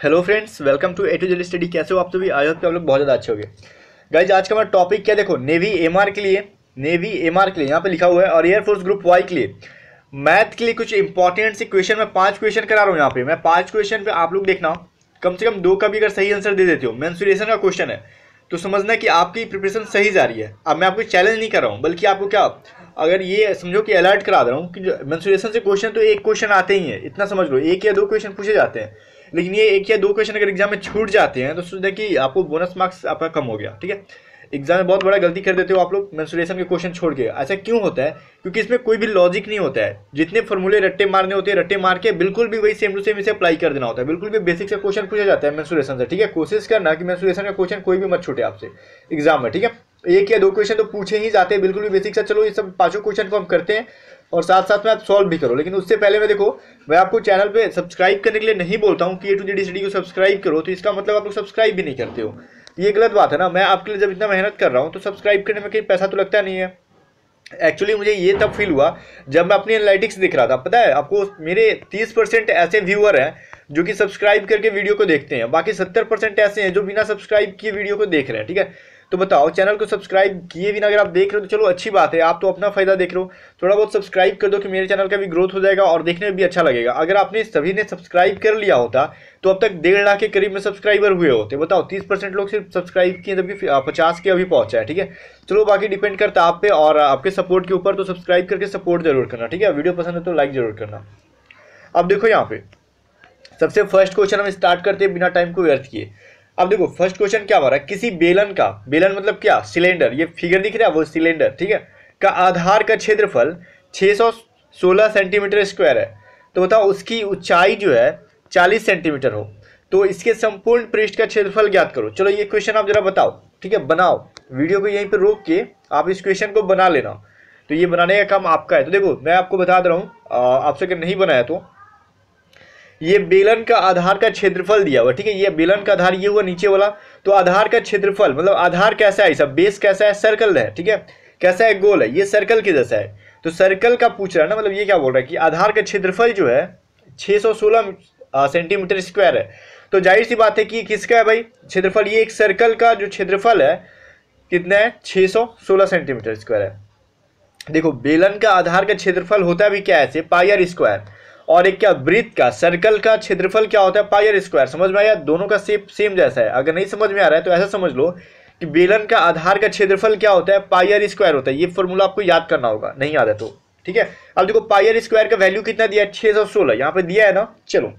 Hello friends, welcome to A to Z study. कैसे हो आप सभी? आई होप कि आप लोग बहुत ज़्यादा अच्छे होंगे। गाइज, आज का हमारा टॉपिक क्या देखो, नेवी एमआर के लिए यहाँ पे लिखा हुआ है और एयरफोर्स ग्रुप वाई के लिए मैथ के लिए कुछ इंपॉर्टेंट से क्वेश्चन। मैं 5 क्वेश्चन करा रहा हूँ यहाँ पे। मैं 5 क्वेश्चन पे आप लोग देखना, कम से कम 2 का भी अगर सही आंसर दे देते हो, मेंसुरेशन का क्वेश्चन है, तो समझना कि आपकी प्रिपरेशन सही जा रही है। अब मैं आपको चैलेंज नहीं कर रहा हूँ, बल्कि आपको क्या, अगर ये समझो कि अलर्ट करा दे रहा हूँ कि मेंसुरेशन से क्वेश्चन तो एक क्वेश्चन आते ही है, इतना समझ लो। 1 या 2 क्वेश्चन पूछे जाते हैं, लेकिन ये 1 या 2 क्वेश्चन अगर एग्जाम में छूट जाते हैं तो सोचते कि आपको बोनस मार्क्स आपका कम हो गया। ठीक है, एग्जाम में बहुत बड़ा गलती कर देते हो आप लोग मेंसुरेशन के क्वेश्चन छोड़ के। ऐसा क्यों होता है? क्योंकि इसमें कोई भी लॉजिक नहीं होता है। जितने फॉर्मूले रट्टे मारने होते हैं, रट्टे मार के बिल्कुल भी वही सेम टू सेम इसे अप्लाई कर देना होता है। बिल्कुल भी बेसिक से क्वेश्चन पूछा जाता है मेंसुरेशन से। ठीक है, कोशिश करना कि मेंसुरेशन का क्वेश्चन कोई भी मत छूटे आपसे एग्जाम में। ठीक है, 1 या 2 क्वेश्चन तो पूछे ही जाते हैं बिल्कुल भी बेसिक से। चलो, ये सब 5 क्वेश्चन को हम करते हैं और साथ साथ में आप सॉल्व भी करो। लेकिन उससे पहले मैं आपको चैनल पे सब्सक्राइब करने के लिए नहीं बोलता हूँ कि ए टू जेड स्टडी को सब्सक्राइब करो, तो इसका मतलब आप लोग सब्सक्राइब भी नहीं करते हो। ये गलत बात है ना। मैं आपके लिए जब इतना मेहनत कर रहा हूँ तो सब्सक्राइब करने में कहीं पैसा तो लगता नहीं है। एक्चुअली मुझे ये तब फील हुआ जब मैं अपनी एनालिटिक्स देख रहा था। पता है आपको, मेरे 30% ऐसे व्यूअर हैं जो कि सब्सक्राइब करके वीडियो को देखते हैं, बाकी 70% ऐसे हैं जो बिना सब्सक्राइब किए वीडियो को देख रहे हैं। ठीक है, तो बताओ, चैनल को सब्सक्राइब किए बिना अगर आप देख रहे हो तो चलो अच्छी बात है, आप तो अपना फायदा देख रहे हो। थोड़ा बहुत सब्सक्राइब कर दो कि मेरे चैनल का भी ग्रोथ हो जाएगा और देखने में भी अच्छा लगेगा। अगर आपने सभी ने सब्सक्राइब कर लिया होता तो अब तक 1.5 लाख के करीब में सब्सक्राइबर हुए होते। बताओ, 30% लोग सिर्फ सब्सक्राइब किए, जबकि 50 के अभी पहुंचा है। ठीक है, चलो बाकी डिपेंड करता है आप पे और आपके सपोर्ट के ऊपर। तो सब्सक्राइब करके सपोर्ट जरूर करना। ठीक है, वीडियो पसंद है तो लाइक जरूर करना। अब देखो, यहाँ पे सबसे फर्स्ट क्वेश्चन हम स्टार्ट करते हैं बिना टाइम को व्यर्थ किए। अब देखो, फर्स्ट क्वेश्चन क्या हमारा, किसी बेलन का, बेलन मतलब क्या, सिलेंडर, ये फिगर दिख रहा है वो सिलेंडर, ठीक है, का आधार का क्षेत्रफल 616 सेंटीमीटर स्क्वायर है। तो बताओ उसकी ऊंचाई जो है 40 सेंटीमीटर हो, तो इसके संपूर्ण पृष्ठ का क्षेत्रफल ज्ञात करो। चलो ये क्वेश्चन आप जरा बताओ। ठीक है, बनाओ, वीडियो को यहीं पर रोक के आप इस क्वेश्चन को बना लेना। तो ये बनाने का काम आपका है। तो देखो, मैं आपको बता दे रहा हूँ, आपसे अगर नहीं बनाया तो ये बेलन का आधार का क्षेत्रफल दिया हुआ। ठीक है, ये बेलन का आधार ये हुआ नीचे वाला, तो आधार का क्षेत्रफल मतलब आधार कैसा है, सब बेस कैसा है, सर्कल है। ठीक है, कैसा है, गोल है, ये सर्कल के जैसा है। तो सर्कल का पूछ रहा है ना, मतलब ये क्या बोल रहा है कि आधार का क्षेत्रफल जो है 616 सेंटीमीटर स्क्वायर है। तो जाहिर सी बात है कि किसका है भाई क्षेत्रफल, ये एक सर्कल का जो क्षेत्रफल है कितना है, 616 सेंटीमीटर स्क्वायर है। देखो, बेलन का आधार का क्षेत्रफल होता है भी क्या, ऐसे पाई आर स्क्वायर, और एक क्या, वृत्त का, सर्कल का क्षेत्रफल क्या होता है, पाई आर स्क्वायर। समझ में आया? दोनों का शेप सेम जैसा है। अगर नहीं समझ में आ रहा है तो ऐसा समझ लो कि बेलन का आधार का क्षेत्रफल क्या होता है, पाई आर स्क्वायर होता है। ये फॉर्मूला आपको याद करना होगा, नहीं याद है तो। ठीक है, अब देखो पाई आर स्क्वायर का वैल्यू कितना दिया है, 616 यहाँ पे दिया है ना। चलो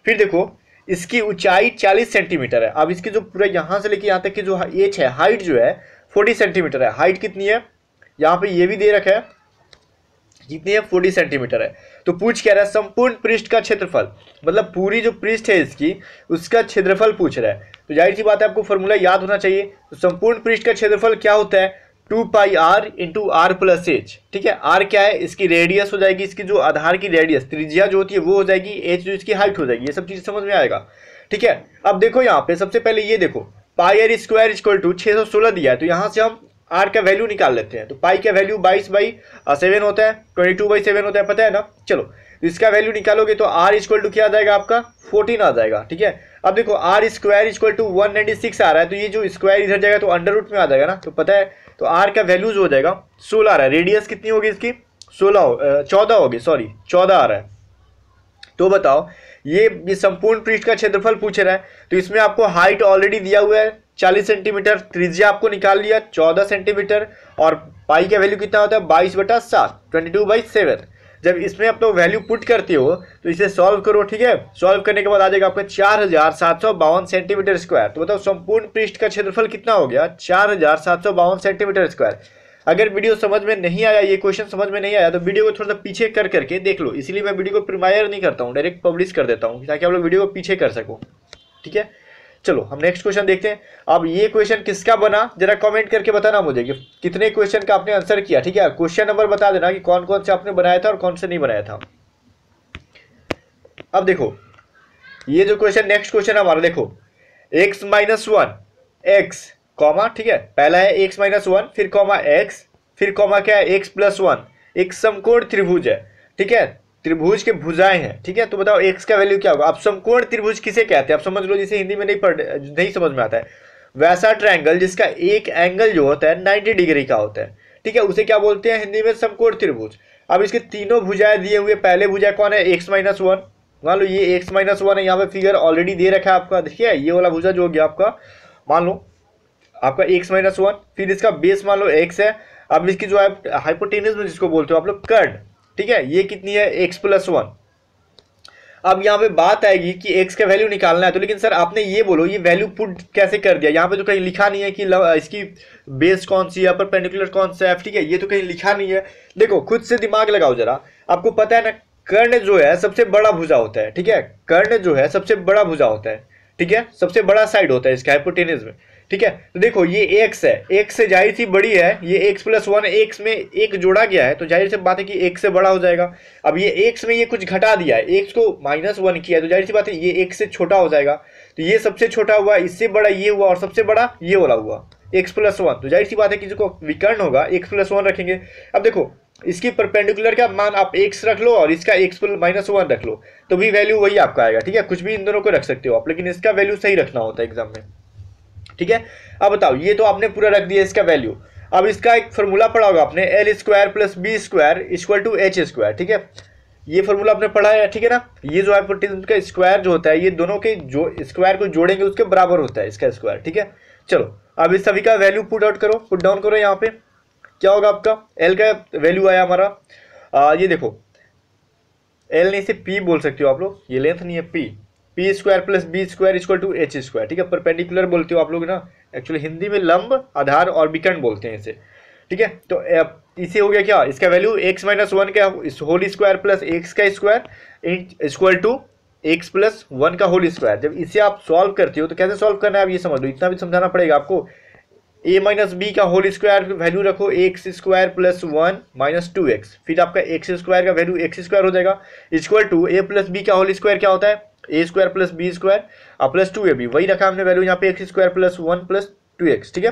फिर देखो, इसकी ऊंचाई 40 सेंटीमीटर है। अब इसकी जो पूरा यहाँ से लेके यहाँ तक की जो एच है, हाइट जो है 40 सेंटीमीटर है। हाइट कितनी है, यहाँ पे ये भी दे रखा है, कितनी है, 40 सेंटीमीटर है। तो पूछ क्या रहा है, संपूर्ण पृष्ठ का क्षेत्रफल, मतलब पूरी जो पृष्ठ है इसकी, उसका क्षेत्रफल पूछ रहा है। तो जाहिर सी बात है आपको फॉर्मूला याद होना चाहिए। तो संपूर्ण पृष्ठ का क्षेत्रफल क्या होता है, 2 pi r into r plus h. ठीक है, आर क्या है, इसकी रेडियस हो जाएगी, इसकी जो आधार की रेडियस, त्रिज्या जो होती है वो हो जाएगी, एच जो इसकी हाइट हो जाएगी। ये सब चीज समझ में आएगा। ठीक है, अब देखो यहाँ पे सबसे पहले ये देखो, पाई आर स्क्वायर इक्वल टू 616 दिया है, तो यहाँ से हम आर का वैल्यू निकाल लेते हैं। तो पाई का वैल्यू 22/7 होता है, 22/7 होता है, पता है ना। चलो इसका वैल्यू निकालोगे तो आर इक्वल टू क्या आ जाएगा आपका, 14 आ जाएगा। ठीक है, अब देखो आर स्क्वायर इक्वल टू 196 आ रहा है, तो ये जो स्क्वायर इधर जाएगा तो अंडर रूट में आ जाएगा ना, तो पता है। तो आर का वैल्यू जो हो जाएगा 16 आ रहा है। रेडियस कितनी होगी इसकी, 14 होगी, सॉरी 14 आ रहा है। तो बताओ, ये संपूर्ण पृष्ठ का क्षेत्रफल पूछ रहा है, तो इसमें आपको हाइट ऑलरेडी दिया हुआ है 40 सेंटीमीटर, त्रिज्या आपको निकाल लिया 14 सेंटीमीटर, और पाई का वैल्यू कितना होता है, 22/7, 22/7। जब इसमें आप तो वैल्यू पुट करते हो तो इसे सॉल्व करो। ठीक है, सॉल्व करने के बाद आ जाएगा आपका 4752 सेंटीमीटर स्क्वायर। तो बताओ संपूर्ण पृष्ठ का क्षेत्रफल कितना हो गया, 4752 सेंटीमीटर स्क्वायर। अगर वीडियो समझ में नहीं आया, ये क्वेश्चन समझ में नहीं आया, तो वीडियो को थोड़ा सा पीछे कर करके देख लो। इसलिए मैं वीडियो को प्रीमायर नहीं करता हूँ, डायरेक्ट पब्लिश कर देता हूँ ताकि आप लोग वीडियो को पीछे कर सको। ठीक है, चलो हम नेक्स्ट क्वेश्चन देखते हैं। अब ये क्वेश्चन किसका बना, जरा कमेंट करके बताना मुझे कि कितने क्वेश्चन का आपने आंसर किया। ठीक है, क्वेश्चन नंबर बता देना कि कौन कौन से आपने बनाया था और कौन से नहीं बनाया था। अब देखो ये जो क्वेश्चन, नेक्स्ट क्वेश्चन हमारा देखो, x-1 x कॉमा, ठीक है, पहला है x-1, फिर कॉमा x, फिर कॉमा क्या है, x+1। एक समकोण त्रिभुज है। ठीक है, त्रिभुज के भुजाएं हैं, ठीक है। तो बताओ एक्स का वैल्यू क्या होगा। अब समकोण त्रिभुज किसे कहते हैं, आप समझ लो, जिसे हिंदी में नहीं समझ में आता है, वैसा ट्रायंगल जिसका एक एंगल जो होता है 90 डिग्री का होता है, ठीक है, उसे क्या बोलते हैं हिंदी में, समकोण त्रिभुज। अब इसके तीनों भुजाएं दिए हुए, पहले भुजा कौन है, x-1, मान लो ये x-1 है, यहाँ पे फिगर ऑलरेडी दे रखा है आपका, देखिए ये वाला भुजा जो हो गया आपका, मान लो आपका x-1, फिर इसका बेस मान लो x है। अब इसकी जो है हाइपोटेनस में जिसको बोलते हो आप लोग कर्ण, ठीक है, ये कितनी है x+1। अब यहाँ पे बात आएगी कि x का वैल्यू निकालना है, तो लेकिन सर आपने ये बोलो ये वैल्यू पुट कैसे कर दिया, यहाँ पे तो कहीं लिखा नहीं है कि इसकी बेस कौन सी है, परपेंडिकुलर कौन सा है, ठीक है, ये तो कहीं लिखा नहीं है। देखो खुद से दिमाग लगाओ जरा, आपको पता है ना कर्ण जो है सबसे बड़ा भुजा होता है, ठीक है, कर्ण जो है सबसे बड़ा भुजा होता है, ठीक है, सबसे बड़ा साइड होता है इसके हाइपोटेनस में, ठीक है। तो देखो ये x है, x से जाहिर सी बड़ी है, ये x+1, x में एक जोड़ा गया है तो जाहिर सी बात है कि x से बड़ा हो जाएगा। अब ये x में ये कुछ घटा दिया है, x को -1 किया है तो जाहिर सी बात है ये x से छोटा हो जाएगा, तो ये सबसे छोटा हुआ, इससे बड़ा ये हुआ और सबसे बड़ा ये वाला हुआ x+1, तो जाहिर सी बात है कि जिसको विकर्ण होगा x+1 रखेंगे। अब देखो इसकी परपेंडिकुलर का मान आप x रख लो और इसका x-1 रख लो, तो भी वैल्यू वही आपका आएगा, ठीक है, कुछ भी इन दोनों को रख सकते हो आप, लेकिन इसका वैल्यू सही रखना होता है एग्जाम में, ठीक है। अब बताओ ये तो आपने पूरा रख दिया इसका वैल्यू। अब इसका एक फॉर्मूला पढ़ा होगा आपने, L² + B² = H², ठीक है, ये फॉर्मूला आपने पढ़ा है, ठीक है ना। ये जो हाइपोटेनस का स्क्वायर जो होता है, ये दोनों के जो स्क्वायर को जोड़ेंगे उसके बराबर होता है इसका स्क्वायर, ठीक है। चलो अब इस सभी का वैल्यू पुट डाउन करो, यहाँ पे क्या होगा आपका, L का वैल्यू आया हमारा, ये देखो L नहीं से P बोल सकते हो आप लोग, ये लेंथ नहीं है, P² + B² = H², ठीक है, परपेंडिकुलर बोलते हो आप लोग ना, एक्चुअली हिंदी में लंब, आधार और विकर्ण बोलते हैं इसे, ठीक है। तो इसे हो गया क्या, इसका वैल्यू x-1 का होल स्क्वायर प्लस x का स्क्वायर = x+1 का होल स्क्वायर। जब इसे आप सॉल्व करते हो तो कैसे सॉल्व करना है आप ये समझ लो, इतना भी समझाना पड़ेगा आपको। a-b का होल स्क्वायर वैल्यू रखो x² + 1 - 2x, फिर आपका x² का वैल्यू x² हो जाएगा, = a + b का होल स्क्वायर क्या होता है, a² + b² + 2ab, वही रखा हमने वैल्यू यहाँ पे x² + 1 + 2x, ठीक है।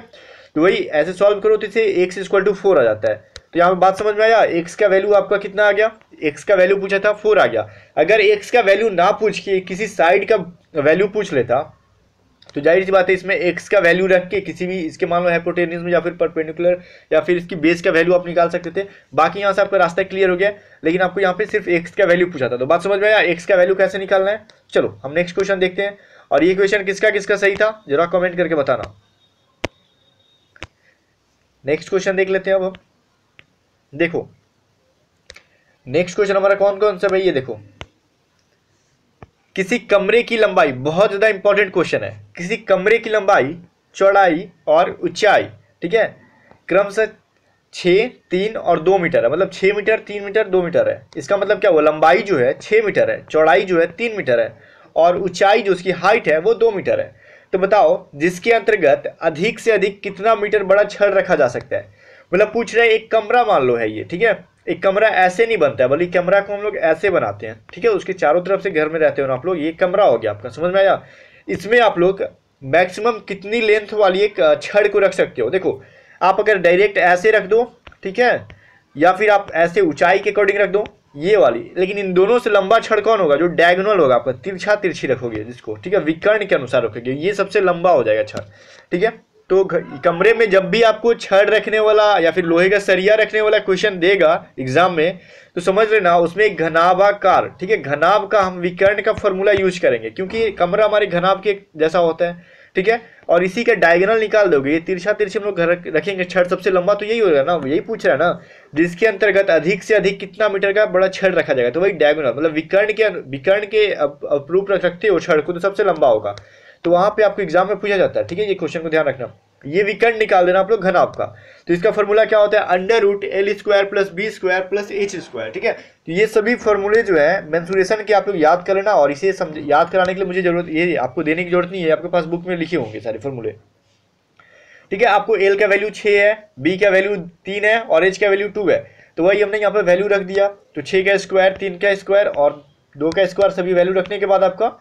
तो वही ऐसे सॉल्व करो तो इसे x = 4 आ जाता है। तो यहाँ पे बात समझ में आया, x का वैल्यू आपका कितना आ गया, x का वैल्यू पूछा था 4 आ गया। अगर x का वैल्यू ना पूछ के किसी साइड का वैल्यू पूछ लेता तो जाहिर सी बात है इसमें x का वैल्यू रख के किसी भी इसके मान लो हाइपोटेनस में या फिर परपेंडिकुलर या फिर इसकी बेस का वैल्यू आप निकाल सकते थे। बाकी यहाँ से आपका रास्ता क्लियर हो गया, लेकिन आपको यहाँ पे सिर्फ x का वैल्यू पूछा था, तो बात समझ में आया x का वैल्यू कैसे निकालना है। चलो हम नेक्स्ट क्वेश्चन देखते हैं, और ये क्वेश्चन किसका किसका सही था जरा कमेंट करके बताना। नेक्स्ट क्वेश्चन देख लेते हैं अब हम। देखो नेक्स्ट क्वेश्चन हमारा कौन कौन सा भाई, ये देखो, किसी कमरे की लंबाई, बहुत ज्यादा इंपॉर्टेंट क्वेश्चन है, किसी कमरे की लंबाई, चौड़ाई और ऊंचाई, ठीक है, क्रमशः 6, 3 और 2 मीटर है, मतलब 6 मीटर, 3 मीटर, 2 मीटर है। इसका मतलब क्या हुआ, लंबाई जो है 6 मीटर है, चौड़ाई जो है 3 मीटर है और ऊंचाई जो उसकी हाइट है वो 2 मीटर है। तो बताओ जिसके अंतर्गत अधिक से अधिक कितना मीटर बड़ा छड़ रखा जा सकता है। मतलब पूछ रहे हैं एक कमरा मान लो है ये, ठीक है, एक कमरा ऐसे नहीं बनता है, बल्कि कमरा को हम लोग ऐसे बनाते हैं, ठीक है, उसके चारों तरफ से घर में रहते हो ना आप लोग, ये कमरा हो गया आपका, समझ में आया। इसमें आप लोग मैक्सिमम कितनी लेंथ वाली एक छड़ को रख सकते हो। देखो आप अगर डायरेक्ट ऐसे रख दो, ठीक है, या फिर आप ऐसे ऊंचाई के अकॉर्डिंग रख दो ये वाली, लेकिन इन दोनों से लंबा छड़ कौन होगा, जो डायगोनल होगा आपका, तिरछा तिरछी रखोगे जिसको, ठीक है, विकर्ण के अनुसार रखोगे, ये सबसे लंबा हो जाएगा छड़, ठीक है। तो कमरे में जब भी आपको छड़ रखने वाला या फिर लोहे का सरिया रखने वाला क्वेश्चन देगा एग्जाम में, तो समझ लेना उसमें एक घनाभाकार, ठीक है, घनाभ का हम विकर्ण का फॉर्मूला यूज करेंगे, क्योंकि कमरा हमारे घनाभ के जैसा होता है, ठीक है, और इसी का डायगोनल निकाल दोगे, ये तिरछा तिरछी हम लोग रखेंगे छड़ सबसे लंबा, तो यही होगा ना, यही पूछ रहा है ना, जिसके अंतर्गत अधिक से अधिक कितना मीटर का बड़ा छड़ रखा जाएगा, तो वही डायगोनल, मतलब विकर्ण के अप्रूप रखते हो छड़ को तो सबसे लंबा होगा, तो वहां पे आपको एग्जाम में पूछा जाता है, ठीक है, ये क्वेश्चन को ध्यान रखना। ये विकर्ण निकाल देना आप लोग घनाभ का, तो इसका फॉर्मूला क्या होता है, √L² + B² + H², ठीक है। तो ये सभी फॉर्मूले जो है मेंसुरेशन के आप लोग याद कर लेना, और इसे याद कराने के लिए मुझे जरूरत, ये आपको देने की जरूरत नहीं है, आपके पास बुक में लिखे होंगे सारे फॉर्मूले, ठीक है। आपको L का वैल्यू 6 है, B का वैल्यू 3 है और H का वैल्यू 2 है, तो वही हमने यहाँ पे वैल्यू रख दिया, तो 6 का स्क्वायर, 3 का स्क्वायर और 2 का स्क्वायर, सभी वैल्यू रखने के बाद आपका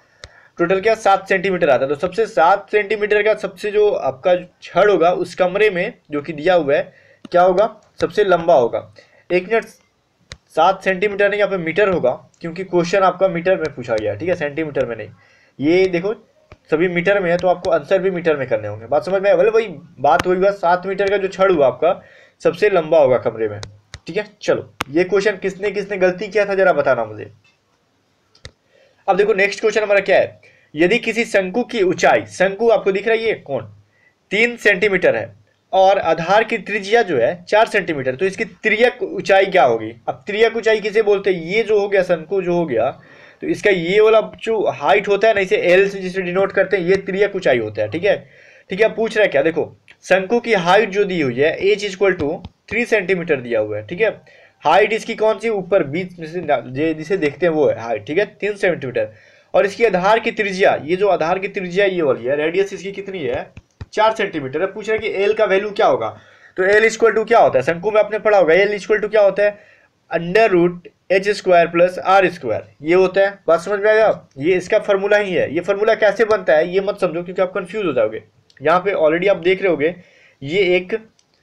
टोटल क्या 7 सेंटीमीटर आता है। तो सबसे 7 सेंटीमीटर का सबसे जो आपका छड़ होगा उस कमरे में जो कि दिया हुआ है क्या होगा, सबसे लंबा होगा। 1 मिनट 7 सेंटीमीटर नहीं, यहाँ पे मीटर होगा, क्योंकि क्वेश्चन आपका मीटर में पूछा गया है, ठीक है, सेंटीमीटर में नहीं। ये देखो सभी मीटर में है, तो आपको आंसर भी मीटर में करने होंगे। बात समझ में आया? वही बात हुई बात, 7 मीटर का जो छड़ हुआ आपका सबसे लंबा होगा कमरे में, ठीक है। चलो ये क्वेश्चन किसने किसने गलती किया था जरा बताना मुझे। अब देखो नेक्स्ट क्वेश्चन हमारा क्या है, यदि किसी शंकु की ऊंचाई, शंकु आपको दिख रहा है ये कौन, 3 सेंटीमीटर है और आधार की त्रिज्या जो है 4 सेंटीमीटर, तो इसकी त्रियक ऊंचाई क्या होगी। अब त्रियक ऊंचाई किसे बोलते हैं, ये जो हो गया शंकु जो हो गया, तो इसका ये वाला जो हाइट होता है ना, इसे एल से जिसे डिनोट करते हैं, ये त्रियक ऊंचाई होता है, ठीक है। ठीक है, पूछ रहा है क्या, देखो शंकु की हाइट जो दी हुई है h इक्वल टू 3 सेंटीमीटर दिया हुआ है, ठीक है। हाइट इसकी कौन सी, ऊपर बीच में से जिसे देखते हैं वो है हाइट, ठीक है, 3 सेंटीमीटर। और इसकी आधार की त्रिज्या, ये जो आधार की त्रिज्या ये वाली है, रेडियस इसकी कितनी है 4 सेंटीमीटर है। पूछ रहे हैं कि एल का वैल्यू क्या होगा, तो एल इक्वल टू क्या होता है, शंकु में आपने पढ़ा होगा, एल इक्वल टू क्या होता है, under root H square plus R square, ये होता है। बात समझ में आएगा, ये इसका फॉर्मूला ही है। ये फॉर्मूला कैसे बनता है ये मत समझो, क्योंकि आप कंफ्यूज हो जाओगे। यहाँ पे ऑलरेडी आप देख रहे होगे ये एक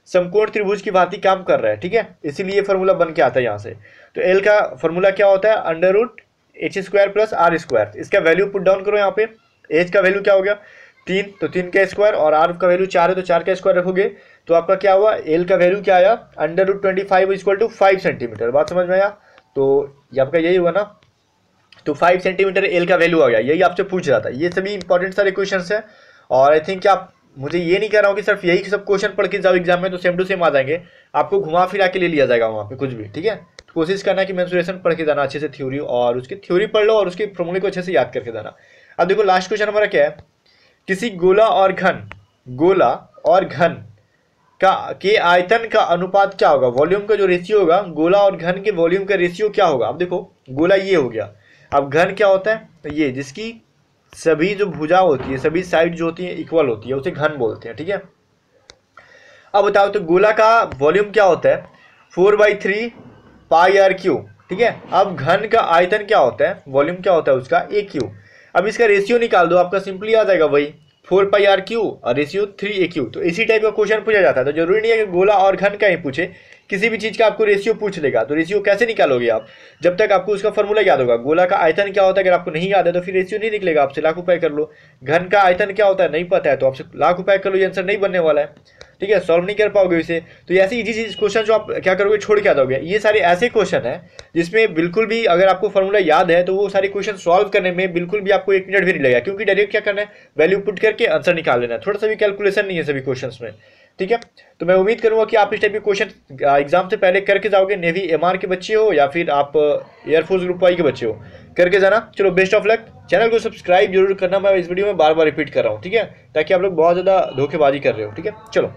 समकोण त्रिभुज की भांति काम कर रहा है, ठीक है, इसीलिए ये फॉर्मूला बन के आता है यहाँ से। तो एल का फॉर्मूला क्या होता है, under root H square plus R square. इसका वैल्यू पुट डाउन करो यहाँ पे, एच का वैल्यू क्या हो गया 3, तो 3 का स्क्वायर, और आर का वैल्यू 4 है तो 4 का स्क्वायर रखोगे तो आपका क्या हुआ, एल का वैल्यू क्या आया, under root 25 equal to 5 centimetre. बात समझ में आया, तो ये आपका यही हुआ ना, तो 5 सेंटीमीटर एल का वैल्यू आ गया, यही आपसे पूछ रहा था। ये सभी इंपॉर्टेंट सारे क्वेश्चन है, और आई थिंक आप, मुझे ये नहीं कह रहा हूँ कि सिर्फ यही सब क्वेश्चन पढ़ के जाओ एग्जाम में तो सेम टू सेम आ जाएंगे, आपको घुमा फिरा के ले लिया जाएगा वहाँ पे कुछ भी, ठीक है। तो कोशिश करना कि मेंसुरेशन पढ़ के जाना अच्छे से, थ्योरी, और उसकी थ्योरी पढ़ लो और उसके फॉर्मूले को अच्छे से याद करके जाना। अब देखो लास्ट क्वेश्चन हमारा क्या है, किसी गोला और घन के आयतन का अनुपात क्या होगा, वॉल्यूम का जो रेशियो होगा, गोला और घन के वॉल्यूम का रेशियो क्या होगा। अब देखो गोला ये हो गया, अब घन क्या होता है, तो ये जिसकी सभी जो भुजा होती है, सभी साइड जो होती है इक्वल होती है, उसे घन बोलते हैं, ठीक है। अब बताओ तो गोला का वॉल्यूम क्या होता है 4/3 पाई आर क्यूब, ठीक है। अब घन का आयतन क्या होता है, वॉल्यूम क्या होता है उसका ए क्यू। अब इसका रेशियो निकाल दो, आपका सिंपली आ जाएगा वही 4 पाई आर क्यू और रेशियो 3 AQ। तो इसी टाइप का क्वेश्चन पूछा जाता है, तो जरूरी नहीं है कि गोला और घन का ही पूछे, किसी भी चीज का आपको रेशियो पूछ लेगा। तो रेशियो कैसे निकालोगे आप, जब तक आपको उसका फॉर्मूला याद होगा। गोला का आयतन क्या होता है, अगर आपको नहीं याद है तो फिर रेशियो नहीं निकलेगा, आपसे लाख रुपए कर लो। घन का आयतन क्या होता है नहीं पता है तो आपसे लाख रुपए कर लो, ये आंसर नहीं बनने वाला है, ठीक है, सॉल्व नहीं कर पाओगे इसे। तो ऐसे इजी चीज क्वेश्चन जो आप क्या करोगे, छोड़ के आ जाओगे। ये सारे ऐसे क्वेश्चन है जिसमें बिल्कुल भी अगर आपको फॉर्मूला याद है तो वो सारे क्वेश्चन सॉल्व करने में बिल्कुल भी आपको 1 मिनट भी नहीं लगेगा, क्योंकि डायरेक्ट क्या करना है, वैल्यू पुट करके आंसर निकाल लेना है, थोड़ा सा भी कैलकुलेशन नहीं है सभी क्वेश्चन में, ठीक है। तो मैं उम्मीद करूंगा कि आप इस टाइप के क्वेश्चन एग्जाम से पहले करके जाओगे, नेवी MR के बच्चे हो या फिर आप एयरफोर्स ग्रुप वाई के बच्चे हो, करके जाना। चलो बेस्ट ऑफ लक, चैनल को सब्सक्राइब जरूर करना, मैं इस वीडियो में बार बार रिपीट कर रहा हूँ, ठीक है, ताकि आप लोग बहुत ज़्यादा धोखेबाजी कर रहे हो, ठीक है। चलो।